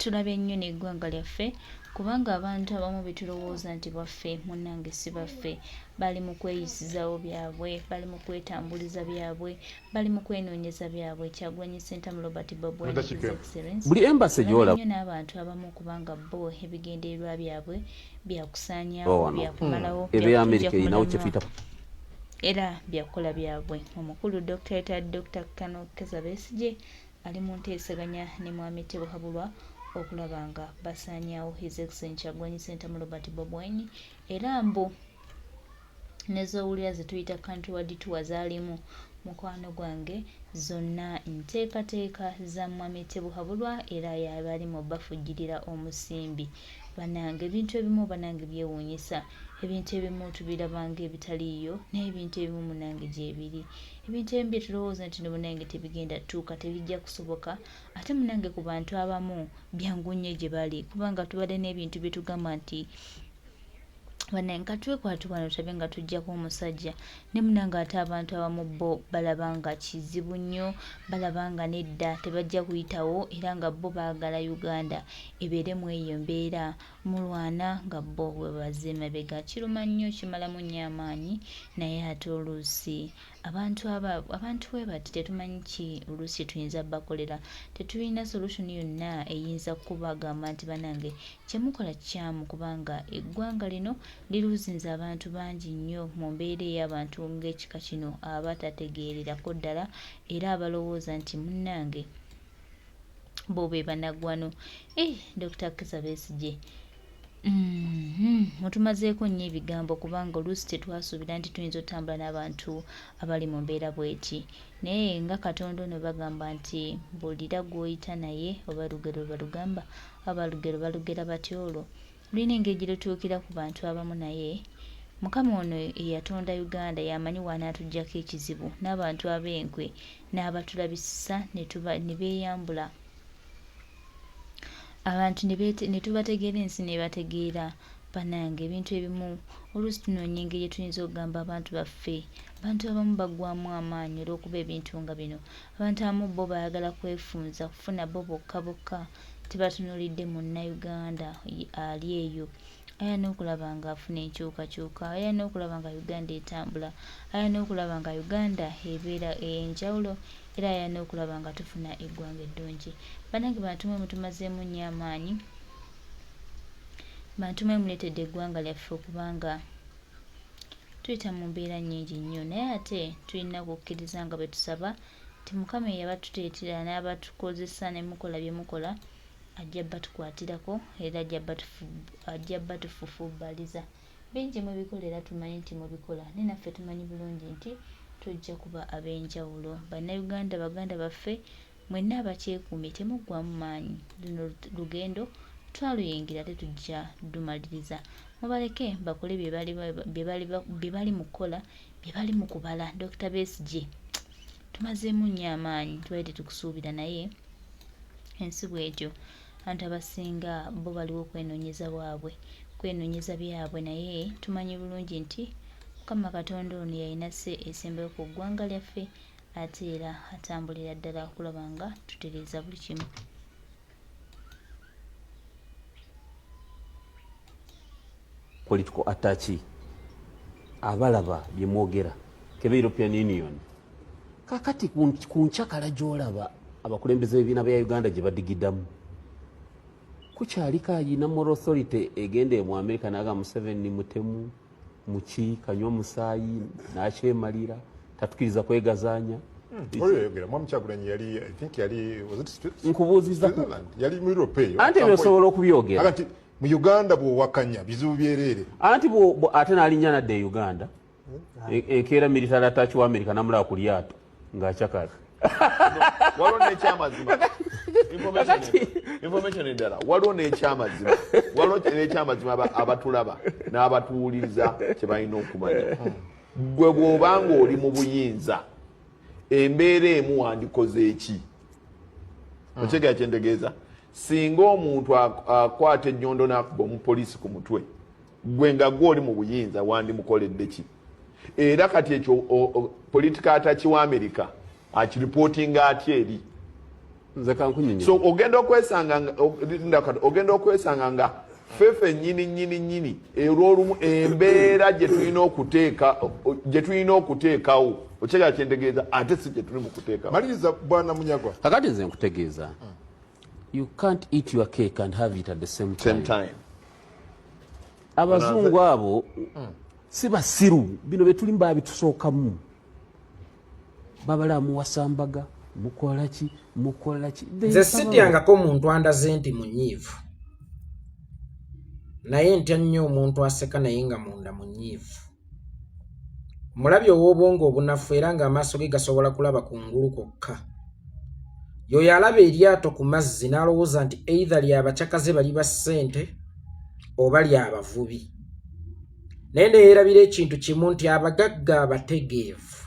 tulabye nnyo n'eggwanga lyaffe kubanga abantu abamu betulowooza nti baffe munnange si baffe bali mu kweyisizaawo byabwe bali mu kwetambuliza byabwe bali mu kwenoonyeza byabwe. Kyagulanyi Ssentamu Robert Bob Wine His Excellency buli embassy gyola nnyo n'abantu abamu kubanga bo ebigendererwa byabwe byakusaanyaawo byakumalawo ebe America inawo kyefita era byakola byabwe. Omukulu Dr. Kano Kizza Besigye ali mu nteesaganya ne Mwami Tebohabulwa okulaba nga basaanyaawo His Excellency Kyagulanyi Ssentamu Robert Bob Wine era mbu n'ezoowulira ze tuyita countrywide tour zaalimu mukwano gwange zonna nteekateeka za Mwami Tebohabulwa era yabali mu bafujjirira omusimbi. Banange ebintu ebimu banange byewuunyisa, ebintu ebimu tubirabanga ebitaliiyo n'ebintu ebimu munange gyebiri. Ebintu ebimu byetulowooza nti munange tebigenda tuuka tebijja kusoboka ate munange ku bantu abamu byangu nnyo gye bali kubanga tubadde n'ebintu bye tugamba nti banange katwekwatu wano tulabe nga tujjako omusajja ne munange ate abantu abamu bo balaba nga kizibu nnyo balaba nga nedda tebajja kuyitawo era nga bo baagala Uganda ebeere mu eyo mbeera mulwana nga bo bwe bazze emabega. Kiruma nnyo kimalamu nnyo amaanyi naye ate oluusi abantu we bati tetumanyi ki oluusi tuyinza bakolera tetulina solution yonna eyinza kubagamba nti banange kyemukola kikyamu kubanga eggwanga lino liruuzinze abantu bangi nnyo mu mbeera ey'abantu ng'ekika kino abatategeererako ddala era abalowooza nti munnange bo be banaggwano. Dr. Kizza Besigye mutumazeeko nnyo ebigambo kubanga oluusi tetwasuubira nti tuyinza otambula n'abantu abali mu mbeera bw'eti naye nga Katonda ono bagamba nti mbuulira gw'oyita naye oba lugero balugamba oba lugero balugera batyo olwo lulina engeri gye lutuukira ku bantu abamu naye Mukama ono eyatonda Uganda yamanyi wanaatuggyako ekizibu n'abantu ab'enkwe n'abatulabisisa ne beeyambula abantu ne tubategeera ensi ne bategeera. Banange ebintu ebimu oluusi tunoonya engeri tuyinza okugamba abantu baffe abantu abamu baggwamu amaanyi olw'okuba ebintu nga bino. Abantu abamu bo bayagala kwefunza kufuna bo bokka bokka tebatunuulidde munnayuganda ali eyo ayina okulaba nga afuna enkyukakyuka ayina okulaba nga Uganda etambula ayina okulaba nga Uganda ebeera enjawulo era ayina okulaba nga tufuna eggwanga eddungi. Banange bantu mwe mutumazeemu nnyo amaanyi bantu mwe muleetedde eggwanga lyaffe okubanga tuyita mu mbeera nnyingi nnyo naye ate tulina okukkiriza nga bwe tusaba nti Mukama eyabatuteetera n'abatukozesa ne mukola bye mukola ajja batukwatirako era ajja batufufubbaliza. Bingi mubikola era tumanyi nti mubikola naye naffe tumanyi bulungi nti tujja kuba ab'enjawulo. Bannayuganda baganda baffe mwenna abakyekuumye temuggwamu maanyi luno lugendo twaluyingira tetujja dumaliriza mubaleke bakole bye bali mu kukola bye bali mu kubala. Dr. Besigye tumazeemu nnyo amaanyi twali tetukusuubira naye ensi bw'etyo abantu abasinga bo baliwo okwenoonyeza byabwe naye tumanyi bulungi nti Mukama Katonda ono yalina esembeyo ku ggwanga lyaffe ate era atambulira ddala okulaba nga tutereeza buli kimu. political attache abalaba bye mwogera kebe European Union kakati ku nkyakala gy'olaba abakulembeze b'ebibiina bya Uganda gye badigiddamu kukyalika ayina moral authority egende mu America naga Museveni mutemu muki kanywa musaayi n'akyemalira tatukiriza kwegazaanya. Oyogera mwamu Kyagulanyi yali I think yali was it nkubuuziza yali mu Europe anti byosobola okubyogera anti mu Uganda bw'owakanya bizibu byerere anti ate n'alinnya nadde e Uganda enkeera military attache wa America namulaba ku lyato ng'akyakala waliwo n'ekyamazima information endala waliwo n'ekyamazima abatulaba n'abatuwuliriza kye balina okumanya. Gwe bw'obanga oli mu buyinza embeera emu wandikoze eki okyegera kyentegeeza singa omuntu akwata ennyondo n'akuba omupoliisi ku mutwe gwe nga gwe oli mu buyinza wandimukoledde ki? Era kati ekyo political attache wa America akiripootinga atya eri nze kankunyinya so ogenda okwesanga nga fefe nyini olw'olumu embeera gye tulina okuteekawo okyega kyentegeeza ate si gye tuli mu kuteekawo. Maliriza bwana Munyagwa. kakati nze nkutegeeza you can't eat your cake and have it at the same time. Abazungu abo si basiru bino betuli mba bitusookamu babala muwasambaga mukola ki nze sityangako omuntu andaze nti munyiivu naye ntya nnyo omuntu aseka naye nga munda munyiivu. Mulabye ow'obwongo obunafu era ng'amaaso ge gasobola kulaba ku ngulu kwokka. Yoyo alaba eryato ku mazzi n'alowooza nti either ly'abacakaze bali ba ssente oba ly'abavubi. Naye neyeerabira ekintu kimu nti abagagga abategeevu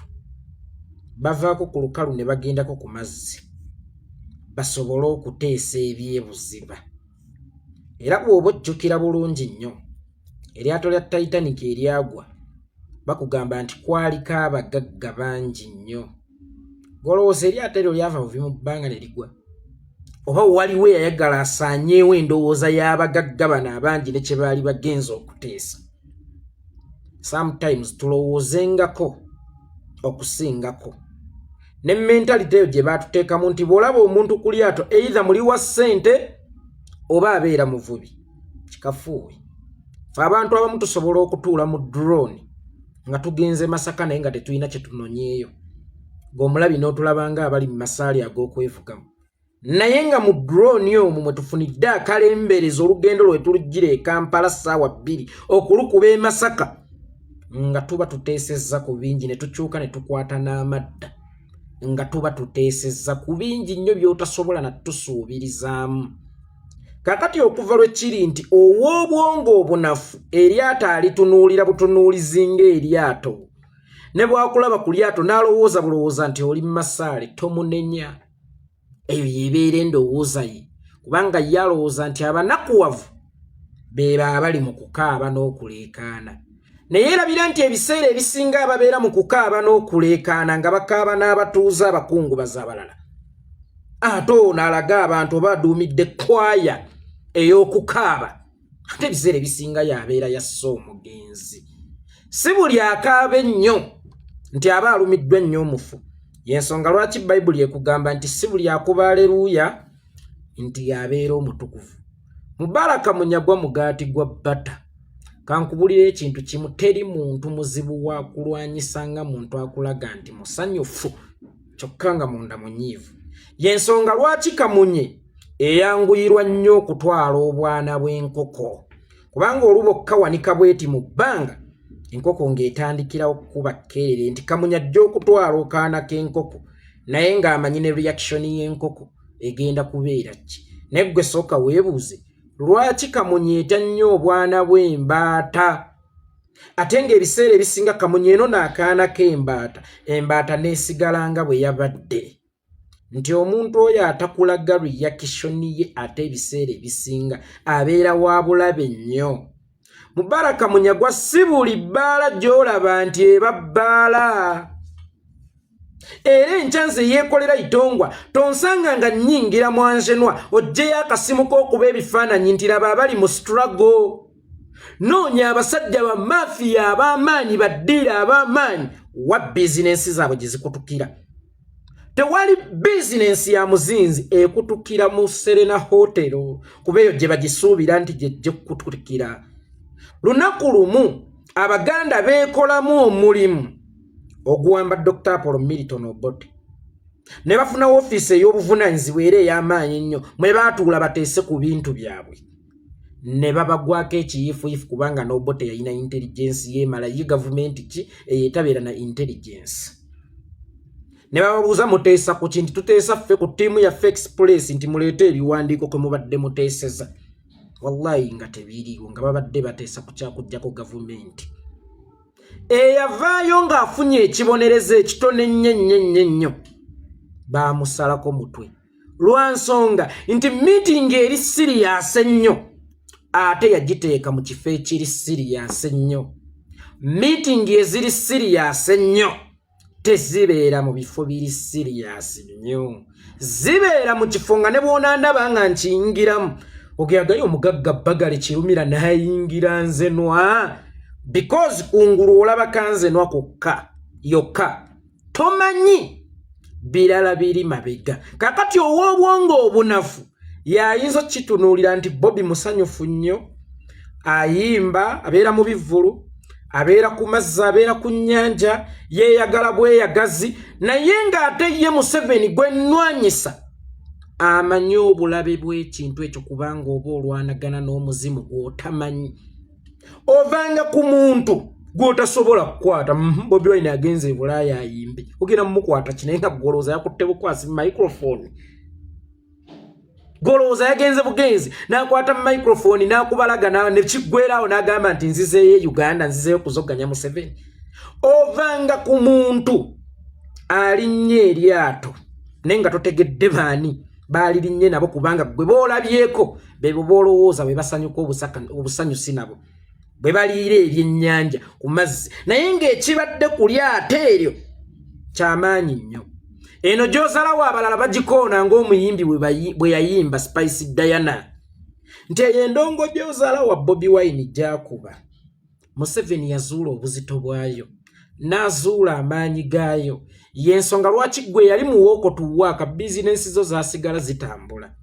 bavaako ku lukalu ne bagendako ku mazzi basobole okuteesa ebyebuziba. Era bw'oba ojjukira bulungi nnyo eryato lya Titanic eryagwa bakugamba nti kwaliko abagagga bangi nnyo. Golowooza eryato eryo lyava buvi mu bbanga ne ligwa oba waliwo eyayagala asaanyeewo endowooza y'abagagga bano abangi ne kye baali bagenza okuteesa. Sometimes tulowoozengako okusingako ne mentality eyo gye baatuteekamu nti bw'olaba omuntu ku lyato either muli wa ssente oba abeera muvubi. Kikafuuwe fe abantu abamu tusobola okutuula mu drone nga tugenze Masaka naye nga tetulina kye tunonyeeyo ng'omulabi n'otulabanga abali mu masaali ag'okwevugamu. Naye nga mu drone omwo mwe tufunidde akalembereza olugendo lwe tuluggira e Kampala ssaawa 2 okulukuba e Masaka nga tuba tuteesezza ku bingi ne tukyuka ne tukwata n'amadda nga tuba tuteesezza ku bingi nnyo by'otasobola na tusuubirizaamu. Kakati okuva lwe kiri nti ow'obwongo obunafu eryato alitunuulira butunuulizi ng'eryato ne bwakulaba ku lyato n'alowooza bulowooza nti oli mu masaale tomunenya. Eyo yebeera endowooza ye kubanga ye alowooza nti abanakuwavu beeba abali mu kukaaba n'okuleekaana. Naye erabira nti ebiseera ebisinga ababeera mu kukaaba n'okuleekaana nga bakaaba n'abatuuze abakungubazi abalala ate ono alaga abantu oba aduumidde kwaya ey'okukaaba ate ebiseera ebisinga yabeera yasse omugenzi. Si buli akaaba ennyo nti aba alumiddwa ennyo omufu. Yensonga lwaki Bayibuli ekugamba nti si buli akuba aleluuya nti yabeera omutukuvu. Mubaraka Munyagwa mugaati gwa bbata. Kankubulira ekintu kimu teri muntu muzibu wa kulwanyisa nga muntu akulaga nti musanyufu kyokka nga munda munyiivu. Yensonga lwaki Kamunye eyanguyirwa nnyo okutwala obwana bw'enkoko kubanga olubokka wanika bweti mu bbanga enkoko ng'etandikira okukuba kkeerere nti Kamunye ajja okutwala okaana k'enkoko naye ng'amanyi ne reaction y'enkoko egenda kubeera ki. Naye ggwe sooka weebuuze lwaki Kamunye etya nnyo obwana bw'embaata ate ng'ebiseera ebisinga Kamunye eno n'akaana k'embaata embaata n'esigala nga bwe yabadde. Nti omuntu oyo atakulaga reaction ye ate ebiseera ebisinga abeera wa bulabe nnyo. Mubaraka Munyagwa si buli bbaala gy'olaba nti eba bbaala. Era enkya nze yeekolera itongwa tonsanga nga nnyingira mwanjenwa oggyeyo akasimu k'okuba ebifaananyi nti laba abali mu struggle. Noonya abasajja ba mafiya ab'amaanyi baddiira ab'amaanyi wa bizinensi zaabwe gye zikutukira. Tewali bizinensi ya muzinzi ekutukira mu Serena Hotel kuba eyo gye bagisuubira nti gye kutukira. Lunaku lumu Abaganda beekolamu omulimu oguwamba Dr. Apollo Milton Obote ne bafuna ofiisi ey'obuvunaanyizibwa era ey'amaanyi ennyo mwe baatuula bateese ku bintu byabwe ne babagwako ekiyiifuyifu kubanga n'Obote yalina intelligence yeemala ye gavumenti ki eyeetabeera na intelligence. Ne bababuuza muteesa ku kintu tuteesa ffe ku ttiimu yaffe Express nti muleete ebiwandiiko kwe mubadde muteeseza. Wallahi nga tebiriiwo nga babadde bateesa ku kyakuggyako gavumenti. Eyavaayo ng'afunye ekibonerezo ekitone nnyo baamusalako mutwe lwa nsonga nti miitingi eri siriyaasi ennyo ate yagiteeka mu kifo ekiri siriyaasi ennyo. Miitingi eziri siriyaasi ennyo tezibeera mu bifo biri serious nnyo, zibeera mu kifo nga ne bw'ona ndaba nga nkiyingiramu ogeyagali omugagga Bagale Kirumira nayingira nzenwa because kungulu olaba kanzenwa kokka yokka tomanyi birala biri mabega. Kakati ow'obwongo obunafu yayinza kitunuulira nti Bobby musanyufu nnyo, ayimba, abeera mu bivvulu, abeera ku mazzi, abeera ku nnyanja, yeeyagala bweyagazi, naye ng'ate ye Museveni gwe nnwanyisa amanyi obulabe bw'ekintu ekyo kubanga oba olwanagana n'omuzimu gw'otamanyi. Ovanga ku muntu gw'otasobola kukwata. Bobi Wine agenze e Bulaaya ayimbe, ogenda mumukwata kinaye nga golooza yakutte bukwasi microphone. Golooza yagenze bugenzi n'akwata microphone n'akubalaga ne kiggwerawo n'agamba nti nzizeeyo Uganda, nzizeeyo kuzoganya Museveni. Ovanga ku muntu alinnye eryato naye nga totegedde baani baalirinye nabo kubanga gwe boolabyeko bebo boolowooza bwe basanyuka obusanyusi nabo bwe baliira ebyennyanja ku mazzi, naye ng'ekibadde ku lyato eryo kyamaanyi nnyo. Eno gy'osalawo abalala bagikoona ng'omuyimbi bwe yayimba Spice Diana nti eyo endongo gy'osala wa Bobi Wine gy'akuba. Museveni yazuula obuzito bwayo n'azuula amaanyi gaayo, y'ensonga lwaki gwe yali mu wookotuwaaka bizinensi zo zaasigala zitambula.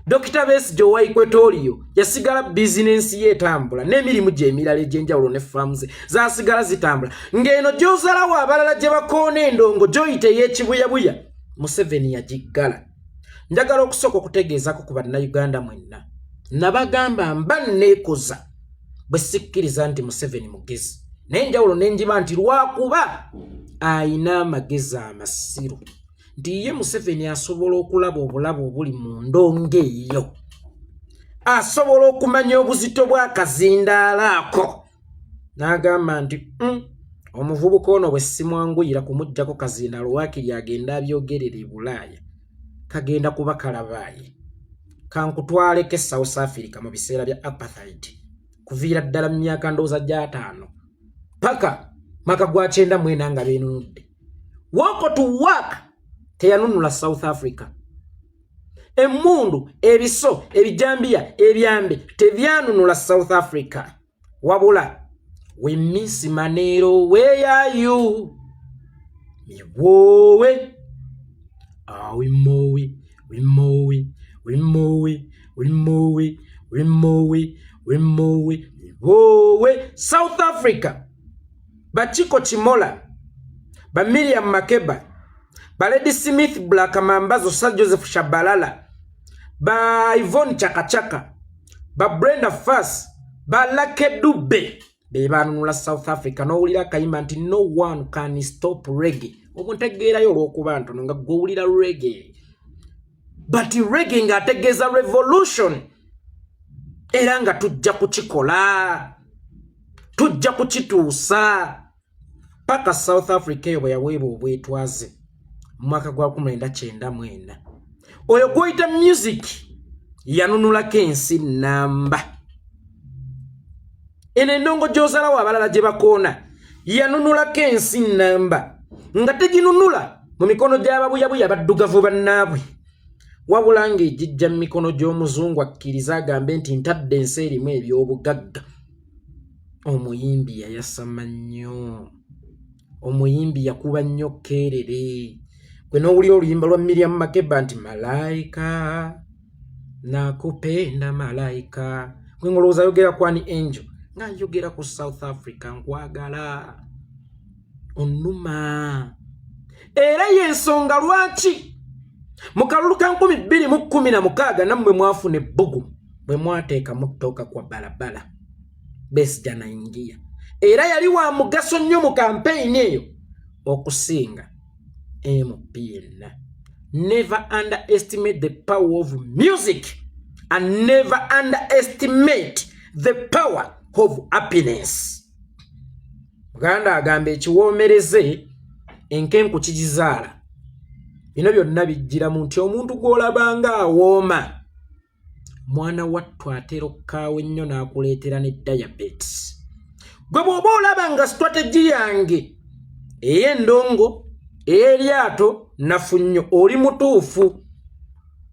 Dr. Besigye owa Equatorial yasigala bizinensi ye etambula n'emirimu gye emirala egy'enjawulo ne faamu ze zaasigala zitambula. Ng'eno gy'osalawo abalala gye bakoona endongo gy'oyita ey'ekibuyabuya Museveni yagiggala. Njagala okusooka okutegeezako ku bannayuganda mwenna, nabagamba mba nneekoza bwe sikkiriza nti Museveni mugezi, n'enjawulo n'enjiba nti lwakuba ayina amagezi amasiru, nti ye Museveni asobola okulaba obulabe obuli mu ndongo eyo, asobola okumanya obuzito bw'akazindaala ako. N'agamba nti omuvubuka ono bwe simwanguyira kumuggyako kazindaala waakiri agenda abyogerera e Bulaaya kagenda kuba kalabaaye. Kankutwaleko South Africa mu biseera bya apartheid kuviira ddala mu myaka ndowooza gya 5 paka maka gwa 9 mwena nga beenunudde. Wookotuwaaka teyanunula South Africa. Emmundu, ebiso, ebijambiya, ebyambe tebyanunula South Africa. Wabula, we miss Manero, where are you? Miwowe. Wimowe, wimowe, wimowe, wimowe, wimowe, wimowe, miwowe. South Africa. Bachiko Chimola, ba Miriam Makeba, ba Lady Smith Black Mambazo, Sir Joseph Shabalala, ba Yvonne Chakachaka, ba Brenda Fass, ba Lake Dube, be banunula South Africa. N'owulira kayimba nti no one can stop reggae. Okuntegeerayo olw'okuba ntono nga gw'owulira reggae. But reggae ng'ategeeza revolution. Era nga tujja kukikola. Tujja kukituusa. Paka South Africa eyo bwe yaweebwa obwetwaze mu mwaka gwa 1999. Oyo gw'oyita music yanunulako ensi nnamba. Eno endongo gy'osalawo abalala gye bakoona yanunulako ensi nnamba. Nga teginunula mu mikono gy'ababuyabuya baddugavu bannaabwe, wabula ng'egijja mu mikono gy'omuzungu akkiriza agambe nti ntadde ensi erimu eby'obugagga. Omuyimbi yayasama nnyo. Omuyimbi yakuba nnyo kerere. Gwe n'owulira oluyimba lwa Miriam Makeba nti malaika nakupenda malaika. Gwe ngolowooza yogera kwani Angel nga yogera ku South Africa nkwagala onnuma. Era y'ensonga lwaki mu kalulu ka 2016 nammwe mwafuna ebbugu bwe mwateeka mu ttooka kwa balabala Besigye naingia. Era yali wa mugaso nnyo mu campaign eyo okusinga MPN. Never underestimate the power of music and never underestimate the power of happiness. Muganda agamba ekiwoomereze enkenku kigizaala. Bino byonna bijjiramu nti omuntu gw'olabanga awooma mwana wattu atera okkaawa ennyo n'akuleetera ne diabetes. Gwe bw'oba olaba nga strategy yange ey'endongo ey'eryato nafunyo oli mutuufu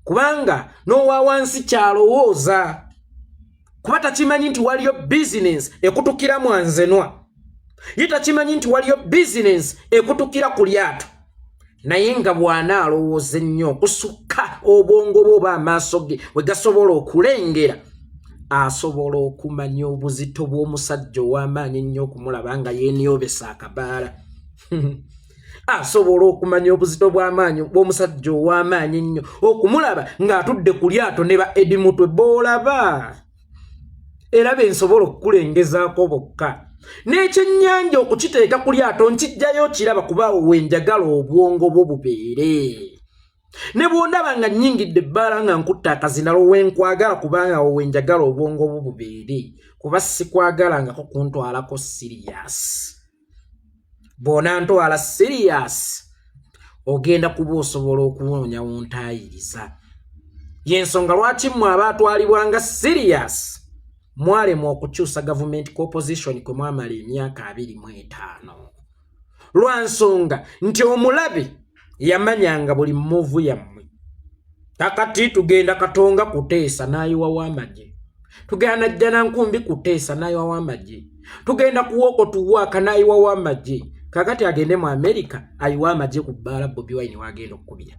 kubanga n'owa wansi kyalowooza kuba takimanyi nti waliyo bizinensi ekutukira mwanzenwa ye takimanyi nti waliyo bizinensi ekutukira ku lyato naye nga bw'ana alowooza ennyo okusukka obwongo bwe oba amaaso ge we gasobola okulengera asobola okumanya obuzito bw'omusajja ow'amaanyi ennyo okumulaba nga yeenyobesa akabaala asobola okumanya obuzito bw'amaanyi bw'omusajja ow'amaanyi ennyo okumulaba ng'atudde ku lyato ne ba edimutwe boolaba era bensobola okukulengezaako bokka n'ekyennyanja okukiteeka ku lyato nkijjayo kiraba kubaawo wenjagala obwongo bwo bubeere ne bw'ondaba nga nnyingidde ebbaala nga nkutta akazinalo wenkwagala kubanga wenjagala obwongo bwo bubeere kuba sikwagalangako kuntwalako siriyasi bw'ona ntwala siriyasi ogenda kuba osobola okunoonya wontaayiriza y'ensonga lwaki mmwe abaatwalibwanga siriyasi mwalemwa okukyusa gavumenti composition kwe mwamala emyaka 25 lwa nsonga nti omulabe yamanyanga buli mmuvu yammwe kakati tugenda katonga kuteesa n'ayiwa w'amagye tugenda najjana nkumbi kuteesa n'ayiwa w'amagye tugenda kuwoko tuwaaka n'ayiwa w'amagye kakati agende mu America ayiwa amagye ku bbaala Bobi Wine wagenda okukubira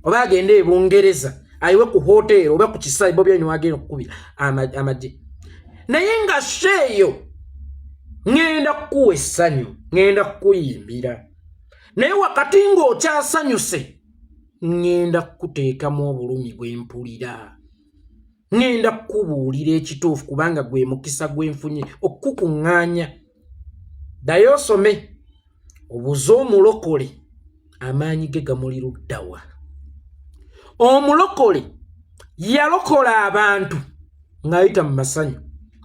oba agende e Bungereza ayiwe ku hotel oba ku kisaayi Bobi Wine wagenda okukubira amagye naye nga sheeyo ngenda kukuwa essanyu ngenda kukuyimbira naye wakati ng'okyasanyuse ngenda kukuteekamu obulumi bw'empulira ngenda kukubuulira ekituufu kubanga gwe mukisa gwenfunye okukuŋŋaanya ddayo osome obuze omulokole amaanyi ge gamuli luddawa omulokole yalokola abantu ng'ayita mu masanyu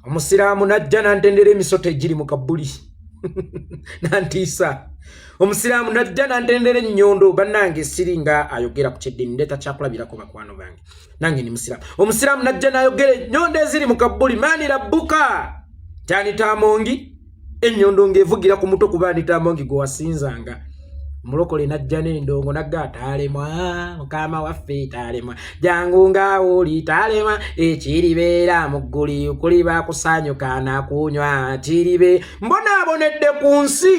omusiraamu najja n'antendera emisoto egiri mu kabbuli nantiisa omusiraamu najja n'antendera ennyondo bannange siringa ayogera ku kyeddiini ndeeta kyakulabirako bakwano bange nange ni musiraamu omusiraamu najja n'ayogera ennyondo eziri mu kabbuli maani rabbuka kyanitaamongi ennyondo ng'evugira ku mutwe kuba nitaamongi gwe wasinzanga omulokole najja n'endongo nagga taalemwa mukama waffe taalemwa jangu ng'oli taalemwa ekiribeera mu gguli kuliba kusanyuka nakunywa kiribe mbonaabonedde ku nsi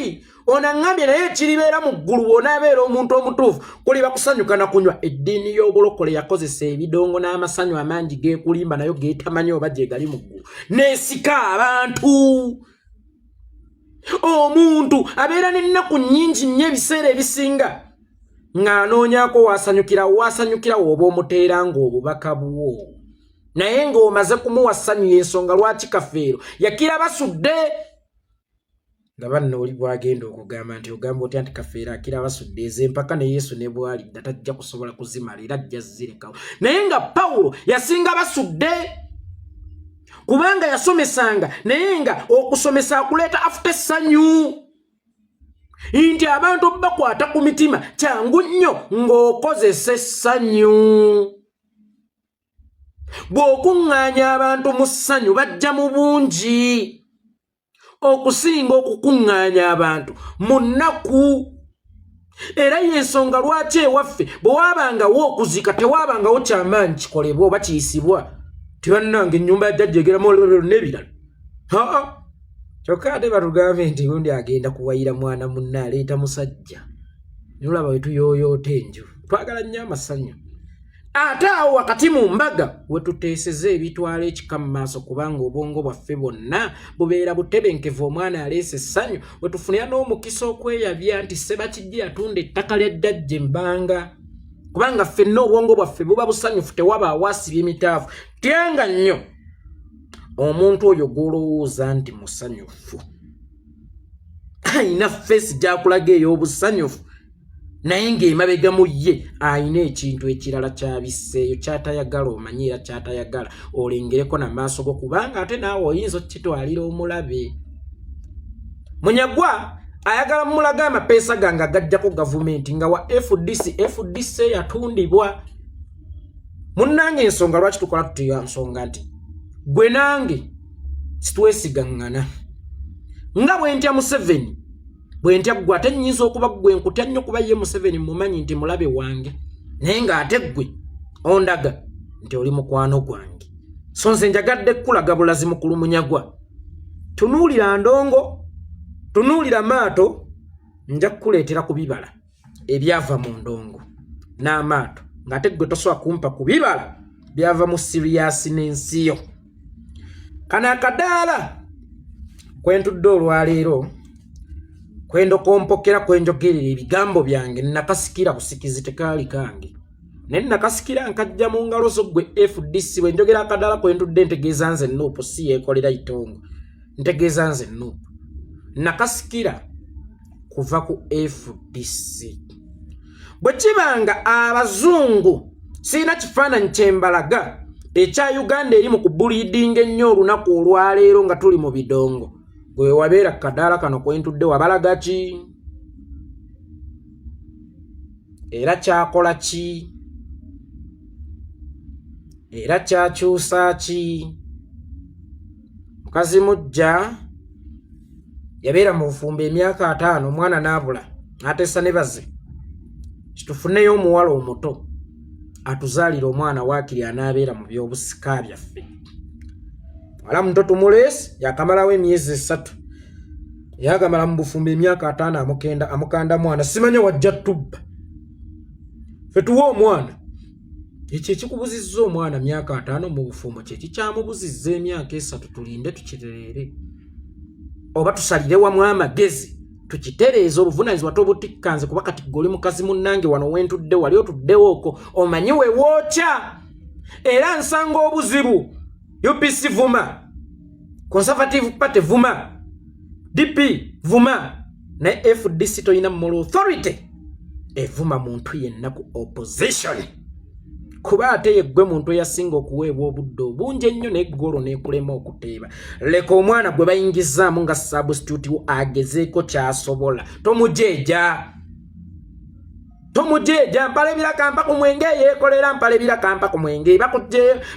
onaŋŋambye naye ekiribeera mu ggulu bw'onaabeera omuntu omutuufu kuliba kusanyuka nakunywa eddiini y'obulokole yakozesa ebidongo n'amasanyu amangi geekulimba nayo geetamanyi oba gye gali mu ggulu n'esika abantu omuntu abeera n'ennaku nnyingi nnyo ebiseera ebisinga ng'anoonyaako wasanyukira w'oba omuteera ng'obubaka bwo naye ng'omaze kumuwa ssanyu y'ensonga lwaki kafeero yakira basudde nga banno oli bwagenda okugamba nti ogamba otya nti kafeero akira basudde ez'empaka ne Yesu ne bw'alidda tajja kusobola kuzimala era ajja zirekawo naye nga Pawulo yasinga basudde kubanga yasomesanga naye nga okusomesa akuleeta afuta essanyu nti abantu bakwata ku mitima kyangu nnyo ng'okozesa essanyu bw'okuŋŋaanya abantu mu ssanyu bajja mu bungi okusinga okukuŋŋaanya abantu mu nnaku era y'ensonga lwaki ewaffe bwe waabangawo okuzika tewaabangawo kyamaanyi kikolebwa oba kiyisibwa tibannange ennyumba ya jjajja egeramu olwero n'ebirala kyokka ate batugambe nti gundi agenda kuwayira mwana munne aleeta musajja nolaba we tuyooyoota enju twagala nnyo amasanyu ate awo wakati mu mbaga we tuteeseza ebitwala ekika mu maaso kubanga obwongo bwaffe bwonna bubeera butebenkevu omwana aleese essanyu we tufunira n'omukisa okweyabya nti Ssebakijja yatunda ettaka lya jjajja embanga kubanga ffenna obwongo bwaffe buba busanyufu tewaba awaasibya emitaafu tyanga nnyo omuntu oyo gw'olowooza nti musanyufu ayina feesi gy'akulaga ey'obusanyufu naye ng'emabega mu ye ayina ekintu ekirala kyabisseeyo kyatayagala omanyi era kyatayagala olengereko n'amaaso go kubanga ate naawe oyinza okukitwalira omulabe Munyagwa ayagala mulaga amapeesa gange agajjako gavumenti nga wa FDC yatundibwa munnange ensonga lwaki tukola tutiya nsonga nti gwe nange situwesigangana nga bwe ntya Museveni bwe ntya gwe ate nnyinza okuba gwe nkutya nnyo kuba ye Museveni mumanyi nti mulabe wange naye ng'ate gwe ondaga nti oli mukwano gwange. So nze njagadde kulaga bulazi mukulu Munyagwa. Tunuulira Ndongo, tunuulira Maato, nja kukuleetera ku bibala ebyava mu Ndongo n'Amaato ng'ate gwe tosobola kumpa ku bibala byava mu Sirius n'ensi yo. Kano akadaala kwentudde olwaleero kwendo kompokera kwenjogerera ebigambo byange nakasikira busikizi tekaali kange. Naye nakasikira nkajja mu ngalo zo gwe FDC bwe njogera akadaala kwentudde ntegeeza nze Nuupu si yeekolera itongo. Ntegeeza nze Nuupu. Nakasikira kuva ku FDC. Bwe kibanga abazungu sina kifaananyi kyembalaga ekya Uganda eri mu kubuliidinga ennyo olunaku olwaleero nga tuli mu bidongo. Gwe wabeera kadaala kano kwentudde wabalaga ki? Era kyakola ki? Era kyakyusa ki? Mukazi mujja yabeera mu bufumbo emyaka 5 omwana n'abula ateesa ne baze kitufuneyo omuwala omuto atuzaalira omwana waakiri anaabeera mu byobusika byaffe. Wala muto tumuleesi yakamalawo emyezi 3 yakamala mu bufumbo emyaka 5 amukanda mwana simanya wajja tubba ffe tuwa omwana. Ekyo ekikubuzizza omwana myaka 5 mu bufumbo kye kikyamubuzizza emyaka 3 tulinde tukitereere oba tusalire wamu amagezi tukitereeza obuvunaanyizibwa tobutikkanze kuba kati goli mukazi munnange wano wentudde wali otuddewo okwo omanyi we wookya era nsanga obuzibu UPC vuma, Conservative Party vuma, DP vuma, na FDC toyina moral authority evuma muntu yenna ku opposition. Kuba ate yeggwe muntu yasinga okuweebwa obudde obungi ennyo n'eggolo n'ekulema okuteeba. Leka omwana gwe bayingizaamu nga substitute agezeeko kyasobola. Tomujeeja mpale birakampa ku mwenge yeekolera mpale birakampa ku mwenge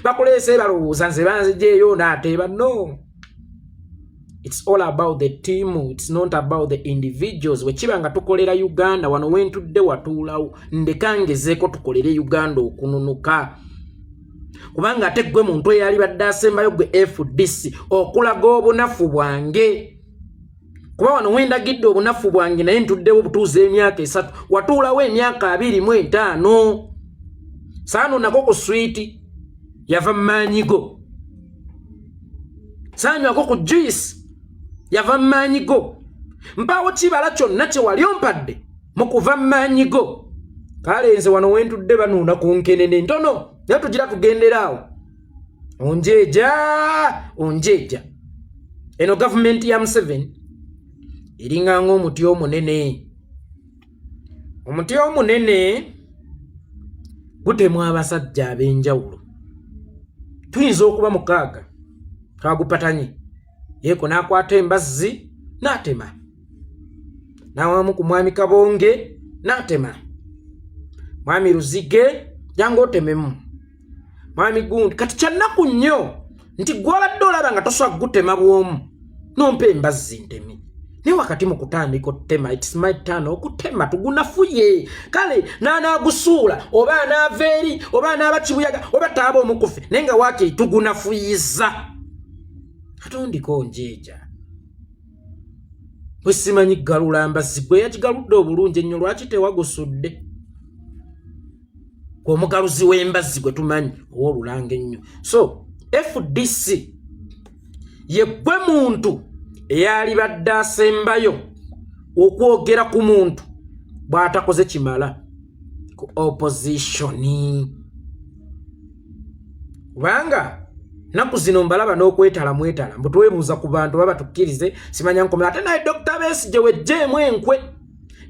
bakuleese balowooza nze banzijeeyo n'ateeba. No, it's all about the team, it's not about the individuals. Wekiba nga tukolera Uganda wano wentudde watuulawo ndekangezeeko tukolere Uganda okununuka. Kubanga ate gwe muntu eyali badde asembayo gwe FDC okulaga obunafu bwange. Kuba wano wendagidde obunafu bwange naye ntuddewo butuuza emyaka 3 watuulawo emyaka 25. Saano nako ku sweet yava manyigo. Saanywako ku juice yava manyigo. Mpaawo kibala kyonna kye wali ompadde mu kuva manyigo. Kale nze wano wentudde banuuna ku nkenene ntono naye tugira tugenderaawo. Onjeeja. Eno gavumenti ya Museveni iringa ng'omuti omunene. Omuti omunene gutemwa abasajja ab'enjawulo. Tuyinza okuba 6 twagupatanye. Yeeko n'akwata embazzi n'atema. N'awamu ku mwami Kabonge n'atema. Mwami Ruzige jangu otememu. Mwami Gundi kati kyannaku nnyo nti gwabadde olaba nga tosobola gutema bw'omu nompa embazzi ntemi. Ni wakati mu kutandika okutema, it's my turn okutema tugunafuye. Kale n'anaagusuula oba anaaveeri oba anaabakibuyaga oba taaba omukufi naye nga waakiri tugunafuyiza. Katondiko njeeja. Bwe simanyi galula mbazzi bwe yakigaludde obulungi ennyo lwaki tewagusudde. Kwa omugaluzi w'embazzi gwe tumanyi ow'olulanga ennyo. So FDC ye gwe muntu eyali badde asembayo okwogera ku muntu bw'atakoze kimala ku oppositioni. Kubanga naku zino mbalaba n'okwetala mwetala mbu twebuuza ku bantu baba tukkirize simanya nkomera ate naye Dr. Besigye wejjeemu enkwe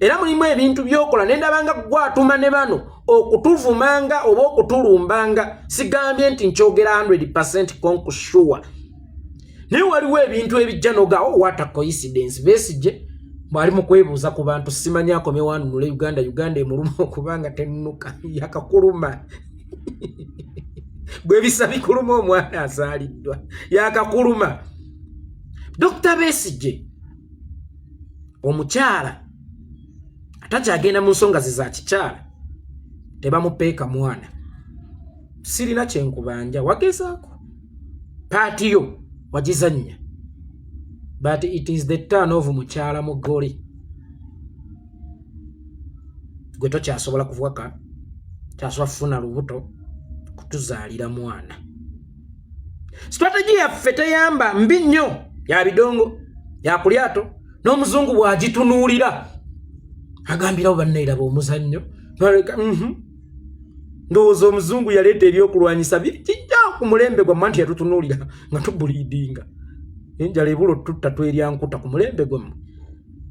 era mulimu ebintu by'okola nendabanga gwatuma ne bano okutuvumanga oba okutulumbanga. Sigambye nti nkyogera 100% konkusure naye waliwo ebintu ebijja noga what a coincidence. Besigye bwali mu kwebuuza ku bantu simanya akome wanunula Uganda emuluma okubanga tenunuka yakakuluma. Gwe bisa bikuluma omwana azaaliddwa yakakuluma. Dr. Besigye omukyala atakyagenda mu nsonga ze za kikyala tebamupeeka mwana. Sirina kyenkubanja wagezaako paati yo wagizannya, but it is the turn of mukyala mugole gwe tokyasobola kuvuka kyasobola kufuna lubuto kutuzaalira mwana. Strategy yaffe teyamba, mbi nnyo, ya bidongo ya kulyato n'omuzungu bw'agitunuulira agambirawo bannairaba omuzannyo ndowooza omuzungu yaleeta ebyokulwanyisa bijja ku mulembe gwammwe nti yatutunuulira nga tubuliidinga enjala ebulo tutta tweryankuta ku mulembe gwammwe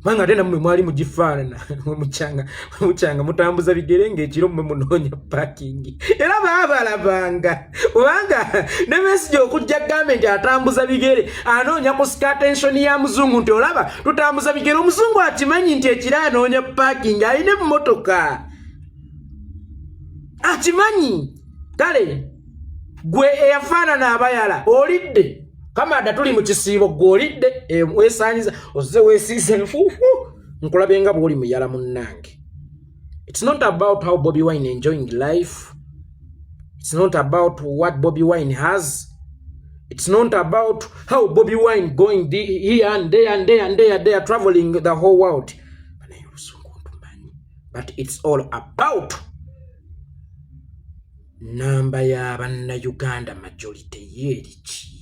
kubanga ate nammwe mwali mugifaanana mukyanga mutambuza bigere ng'ekiro mmwe munoonya paakingi era baabalabanga kubanga ne mesigi okujja gavumenti atambuza bigere anoonya ku sikatenshoni ya muzungu nti olaba tutambuza bigere. Omuzungu akimanyi nti ekiro anoonya paakingi alina emmotoka akimanyi. Kale gwe eyafaanana abayala olidde kamada tuli mu kisiibo gw'olidde weesaanyiza ozze weesiise enfuufu nkulabe nga bw'oli muyala munnange. It's not about how Bobi Wine enjoying life. It's not about what Bobi Wine has. It's not about how Bobi Wine going here and there and there and there and there, traveling the whole world. But it's all about namba ya bannayuganda majority yeriki.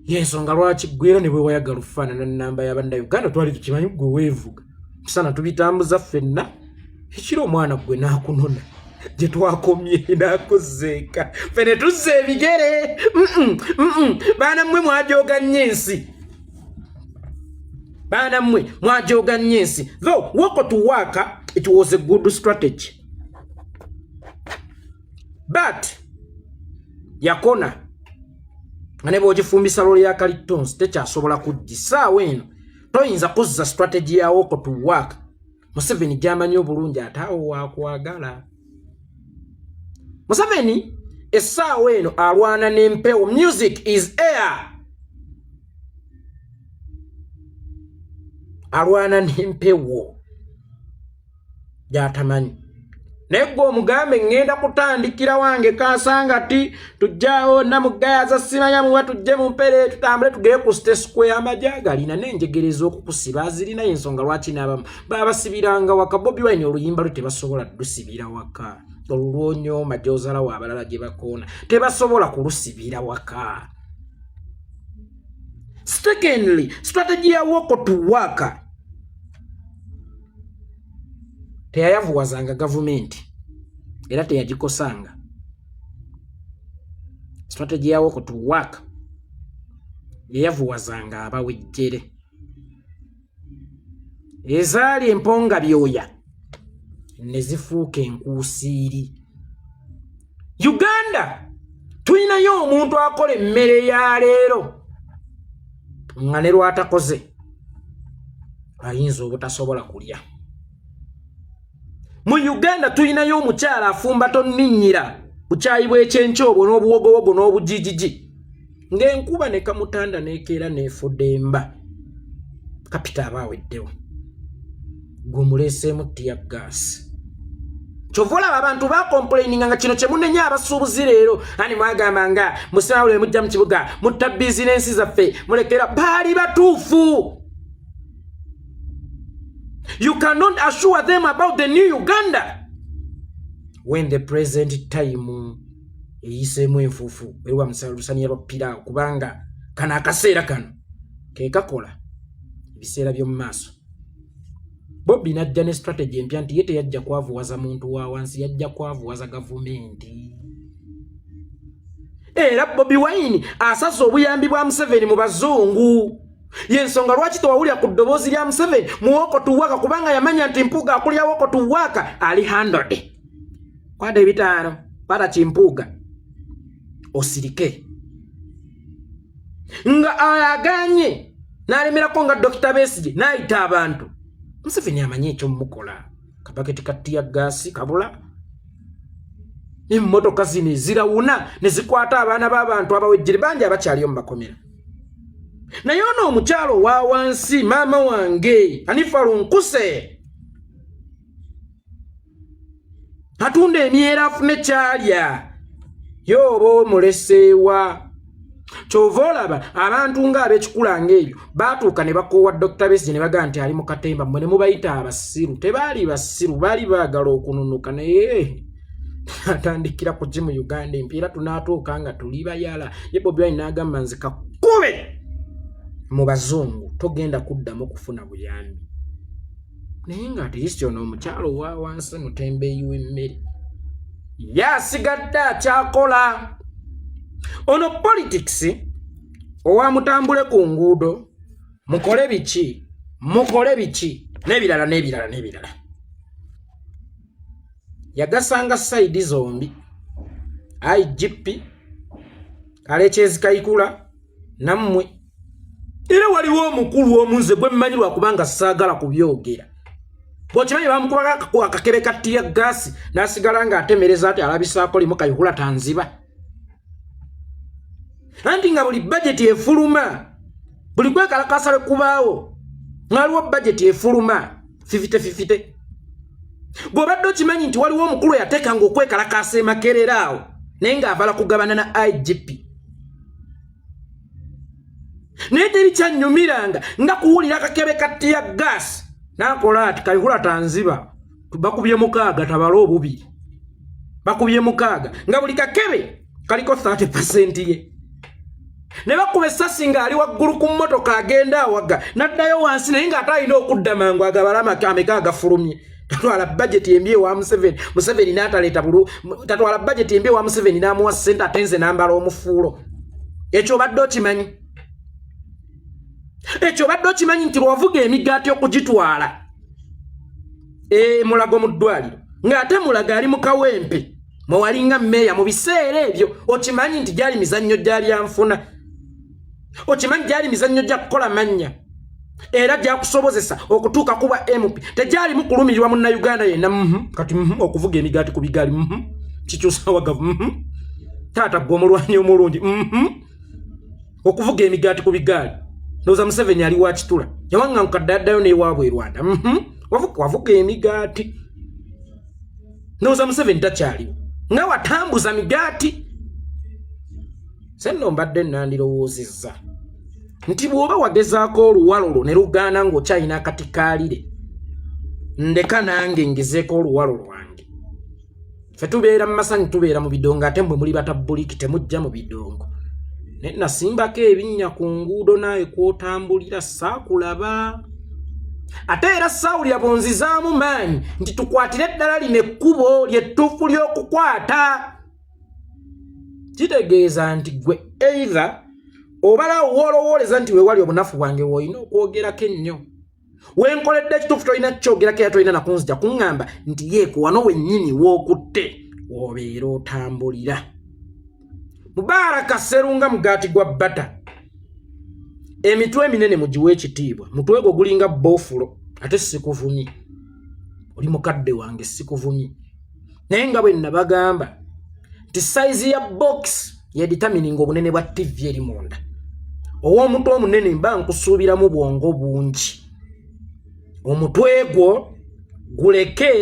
Yensonga lwaki gwera ne bwe wayagala okufaanana namba ya bannayuganda twali tukimanyi gwe weevuga musana tubitambuza ffenna ekiro omwana gwe n'akunona gye twakomye n'akuzeeka ffe ne tuzza ebigere. Baana mmwe mwajooga nnyo ensi, baana mmwe mwajooga nnyo ensi. Though walk to work, it was a good strategy, but yakona ane bw'ogifumbisa lolo ya kalitonsi tekyasobola kuggisaawo eno. Toyinza kuzza strategy ya walk to work. Museveni gy'amanyi obulungi ate awo waakwagala. Museveni essaawa eno alwana n'empewo. Music is air. Alwana n'empewo gy'atamanyi. Naye gwe omugambe ngenda kutandikira wange kaasanga ti tujjaawo namugayaza simanya muwa tujje mumpere tutambule tugere ku State Square. Amajja alina n'enjegereza okukusiba azirina ensonga lwaki n'abamu baabasibiranga waka. Bobi Wine oluyimba lwe tebasobola lusibira waka. Olulwonyo majoozalawo abalala gye bakoona tebasobola kulusibira waka. Secondly, strategy ya walk to work teyayavuwazanga gavumenti era teyagikosanga. Strategy ya walk to work yeyavuwazanga abawejjere ezaali emponga byoya ne zifuuka enkuusiiri. Uganda tulinayo omuntu akola emmere ya leero nga ne lwatakoze ayinza obutasobola kulya. Mu Uganda tulinayo omukyala afumba tonninnyira bukyayi bw'ekyenkya obwo n'obuwogowogo n'obujijiji ng'enkuba ne kamutanda n'ekeera n'efudde emba kapita abaaweddewo gumuleeseemu tiyaggaasi. Kyova olaba abantu bakomplaininga nga kino kye munenya abasuubuzi leero ani mwagamba nga musinawule mujja mu kibuga mutta bizinensi zaffe mulekera. Baali batuufu. You cannot assure them about the new Uganda when the present time eyiseemu enfuufu eriwa musalusanya lwapira kubanga kana akaseera kano ke kakola ebiseera by'omu maaso. Bobi najja ne strategy empya nti ye teyajja kwavuwaza muntu wa wansi, yajja kwavuwaza gavumenti. Era Bobi Wine asasa obuyambi bwa Museveni mu bazungu. Yensonga lwaki tewawulira ku ddoboozi lya Museveni mu walk to work kubanga yamanya nti Mpuuga akulya walk to work ali handled. Kwade bitano para Kimpuuga osirike nga ayaganye n'alemerako nga Dr. Besigye n'ayita abantu. Museveni amanyi ekyo mukola kabaketi katiya gasi kabula emmotoka zino zirawuna ne zikwata abaana b'abantu abawejjere bangi abakyali mu makomera. naye ono omukyalo wa wansi maama wange Hanifa Lunkuse atunda emyera afune kyalya yoba muleseewa kyova olaba abantu ng'ab'ekikula ng'ebyo baatuuka ne bakoowa Dr. Besigye ne bagamba nti ali mu katemba mmwe ne mubayita abasiru tebaali basiru baali baagala okununuka naye atandikira ku gye mu Uganda empiira tunaatuuka nga tuli bayala ye Bobi Wine n'agamba nze kakube mu bazungu togenda kuddamu kufuna buyambi naye nga atiisiti ono omukyalo wa wansi mutembeeyi w'emmere yasigadde akyakola ono politics owa mutambule ku nguudo mukole biki n'ebirala yagasanga side zombi IGP Alekyezi Kayikula nammwe era waliwo omukulu omunze gwe mmanyirwa kubanga saagala kubyogera bw'okimanyi bamukuba akakebe kattiya gaasi n'asigala ng'atemereza ati alabisaako limu Kayihura tanziba anti nga buli budget efuluma buli kwekalakasa lwe kubaawo ng'aliwo budget efuluma 50-50 bw'obadde okimanyi nti waliwo omukulu yateekanga okwekalakasa emakerera awo naye ng'avala kugabana na IGP naye teri kyannyumiranga nga kuwulira akakebe kattiya gaasi n'akola ati Kayihura tanziba bakubye 6 tabala obubiri bakubye 6 nga buli kakebe kaliko 30% ye ne bakuba essasi ng'ali waggulu ku mmotoka agenda awaga n'addayo wansi naye ng'ate alina okudda mangu agabala ameka agafulumye tatwala budget embi ewa Museveni n'ataleeta tatwala budget embi ewa Museveni n'amuwa ssente atenze n'ambala omufuulo ekyo obadde okimanyi nti lwavuga emigaati okugitwala Mulago mu ddwaliro ng'ate Mulago ali mu kawempe mwewalinga mmeeya mu biseera ebyo okimanyi nti gyali mizannyo gyalyanfuna okimanyi gyali mizannyo gya kukola mannya era gyakusobozesa okutuuka kuba MP tegyali mukulumirirwa munnayuganda yenna kati okuvuga emigaati ku bigaali kikyusa wagavu taata gwe omulwanyi omulungi okuvuga emigaati ku bigaali ndowooza Museveni ali wa kitula yawanga nkadde addayo n'ewaabwe e Rwanda wavuga emigaati ndowooza Museveni takyaliwo nga watambuza migaati senno mbadde nandirowoozezza nti bw'oba wagezaako oluwalo ne lugaana ng'okyalina akatikaalire ndeka nange ngezeeko oluwalo lwange ffe tubeera mu masanyu tubeera mu bidongo ate mbwe muli batabuliki temujja mu bidongo naye nasimbako ebinnya ku nguudo naye kw'otambulira saakulaba ate era saawulira bonzizaamu maanyi nti tukwatire eddala lino ekkubo lyettuufu ly'okukwata kitegeeza nti gwe either obala woolowooleza nti weewali obunafu bwange woolina okwogerako ennyo wenkoledde ekituufu tolina kyogerako era tolina nakunzija kuŋŋamba nti yeeko wano wennyini wookutte wobeera otambulira Mubaraka Sserunga mugaati gwa bbata emitwe eminene mugiwe ekitiibwa mutwe gwo gulinga boofulo ate sikuvumye oli mukadde wange sikuvumye naye nga bwe nabagamba nti size ya box yeditamininga obunene bwa TV eri munda ow'omutwe omunene mba nkusuubiramu bwongo bungi omutwe gwo guleke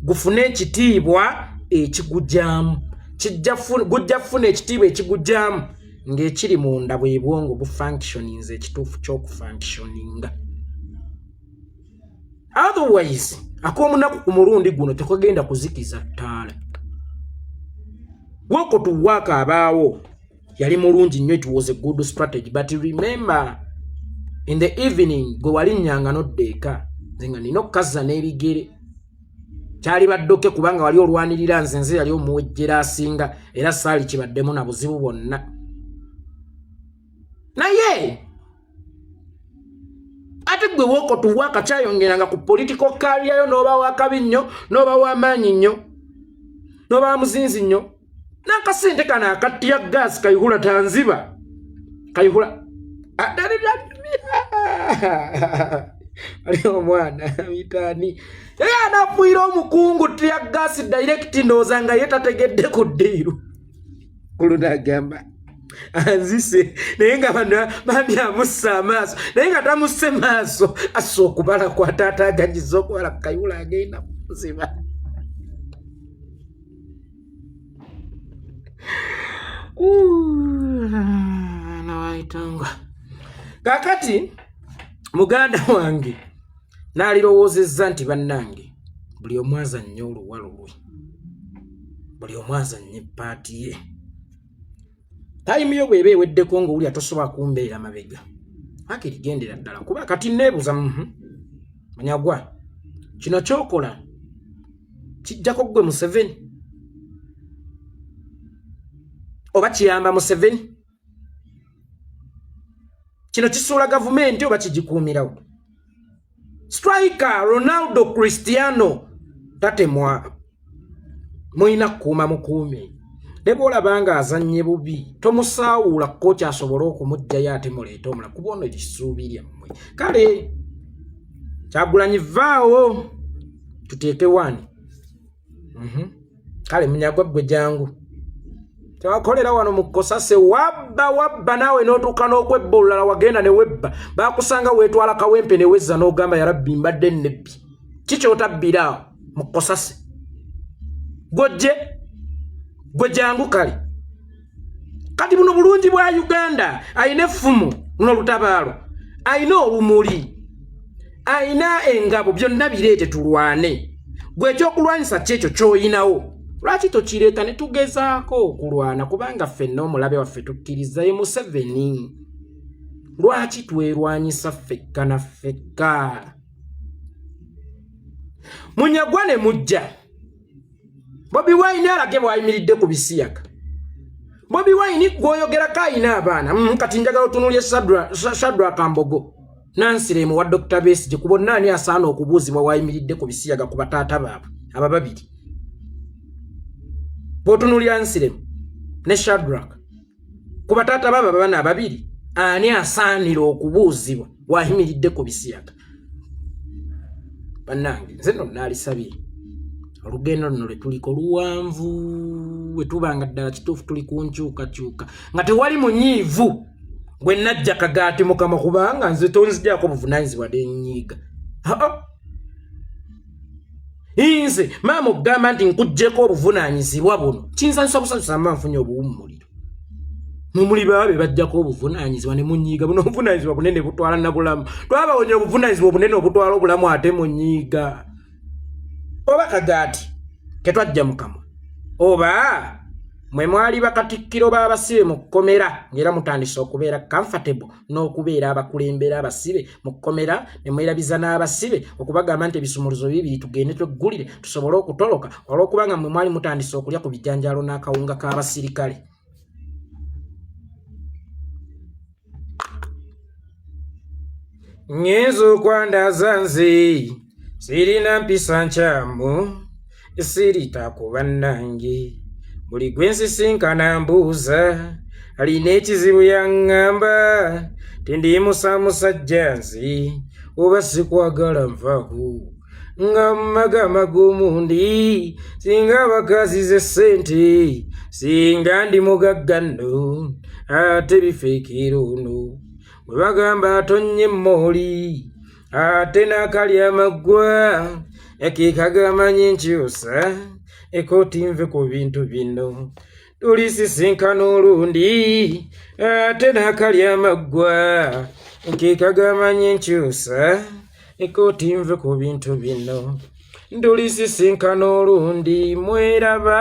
gufune ekitiibwa ekigujjamu gujja kufuna ekitiibwa ekigujjamu ng'ekiri munda bwe bwongo bufunctioninze ekituufu ky'okufunctioninga otherwise ak'omunaku ku mulundi guno tekagenda kuzikiza ttaala wako tuwaaka abaawo yali mulungi nnyo it was a good strategy but remember in the evening gwe walinnyanga n'oddeeka nze nga nina okukazza n'ebigere kyali baddoke kubanga wali olwanirira nze yali omuwejjera asinga era saali kibaddemu na buzibu bwonna naye ate gwe woko tuwaaka kyayongeranga ku political career yo n'oba wakabi nnyo n'oba w'amaanyi nnyo n'oba wamuzinzi nnyo n'akasente kano akattiya gaasi Kayihura tanziba Kayihura ali omwana mitani yeye anafuira omukungu ttiya gaasi direct ndowooza nga ye tategedde ku ddiiru kulunagamba anzise naye nga bano bambi amussa amaaso naye nga tamusse maaso assa okubala kwa taata agagiza okubala kayula agenda kuziba nawaitanga kakati muganda wange nalirowoozezza nti bannange buli omu azannya oluwalo lwe buli omu azannya epaati ye tayimu yo bw'eba eweddeko ng'owulya tosobola kumbeera mabega akiri gendera ddala kuba kati neebuuza manyagwa kino kyokola kijjako ggwe Museveni oba kiyamba Museveni kino kisuula gavumenti oba kigikuumirawo striker Ronaldo Cristiano tatemwa mulina kukuuma mukuumi ne bw'olabanga azannye bubi tomusaawula kkocha asobole okumuggyayo ate muleeta omula kuba ono kisuubi lyammwe kale Kyagulanyi vaawo tuteeke wani kale munyagwa ggwe jangu tewakolera wano mu Kosase wabba naawe n'otuuka n'okwebba olulala wagenda ne webba baakusanga weetwala kawempe ne wezza n'ogamba ya rabbi mbadde nnebbi kikyotabbiraawo mu Kosase gwe jangu kale kati buno bulungi bwa Uganda ayina effumu luno lutabaalo ayina olumuli ayina engabo byonna bireete tulwane gwe ekyokulwanyisa kyekyo ky'oyinawo lwaki tokireeta ne tugezaako okulwana kubanga ffenna omulabe waffe tukkiriza ye Museveni lwaki twerwanyisa ffekka na ffekka munyagwa ne mujja Bobi Wine alage bw'ayimiridde ku bisiyaga Bobi Wine gw'oyogerako ayina abaana kati njagala otunuulye Shadrack Mbogo Nansiremu wa Dr. Besigye ku bonna ani asaana okubuuzibwa w'ayimiridde ku bisiyaga ku bataata baabwe aba babiri bw'otunuulya Nansiremu ne Shadrack ku bataata baabwe abaana ababiri ani asaanira okubuuzibwa w'ayimiridde ku bisiyaga bannange nze nno naalisabye olugendo luno lwe tuliko luwanvu we tubanga ddala kituufu tuli ku nkyukakyuka nga tewali munyiivu gwe najja kagaati mukama kubanga nze tonzigyako buvunaanyizibwa n'ennyiiga nze maama okugamba nti nkuggyeko obuvunaanyizibwa buno kiyinza nsobusanyusa mba nfunye obuwummuliro mumuli baabe bajjako obuvunaanyizibwa ne munyiiga buno obuvunaanyizibwa bunene butwala na bulamu twabawonya obuvunaanyizibwa obunene obutwala obulamu ate munyiiga oba kagaati ketwajja mukama oba mwe mwali bakatikkiro b'abasibe mu kkomera ng'era mutandise okubeera comfortable n'okubeera abakulembera abasibe mu kkomera ne mwerabiza n'abasibe okubagamba nti ebisumuluzo bibiri tugende tweggulire tusobole okutoloka olw'okubanga mwe mwali mutandise okulya ku bijanjaalo n'akawunga k'abasirikale ngenza okwandaza nze sirina mpisa nkyamu siritaku bannange buli gwe nsisinkana mbuuza alina ekizibu yaŋŋamba tindiyimusa musajja nze oba sikwagala nvaako nga mmagama g'omundi singa abakazize ssente singa ndi mugagga nno ate bifeekera ono bwe bagamba atonnye emmooli ate n'akalya amaggwa ekikagamanya enkyusa ekooti nve ku bintu bino tulisisinkana olundi ate n'akalya amaggwa ekikagamanya enkyusa ekooti nve ku bintu bino tulisisinkana olundi mweraba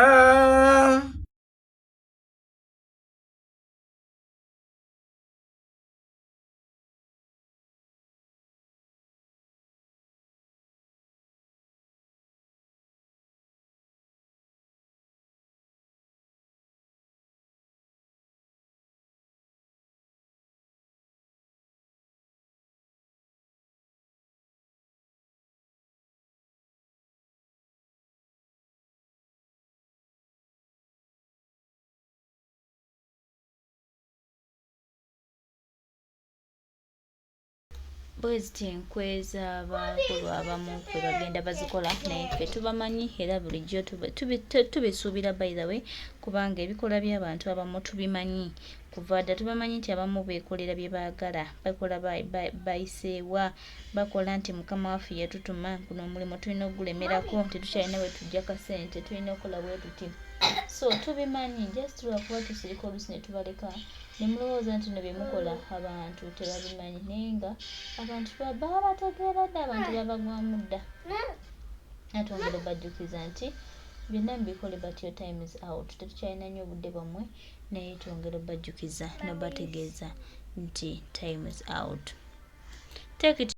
bweziti enkweza abakulu abamu kwe bagenda bazikola naye ffe tubamanyi era bulijjo tubisuubira by the way kubanga ebikola by'abantu abamu tubimanyi kuva dda tubamanyi nti abamu beekolera bye baagala bakola bayiseewa bakola nti mukama waffe yatutuma guno omulimu tulina ogulemerako tetukyalina bwe tujja kasente tulina okukola bwe tuti so tubimanyi just lwakuba tusirika oluusi ne tubaleka ne mulowooza nti no bye mukola abantu tebabimanyi naye nga abantu baba bategeera dda abantu babagwamu dda atwongera obajjukiza nti byonna mubikole but your time is out tetukyalina nnyo obudde bwammwe naye twongera obajjukiza nobategeeza nti time is out. Take it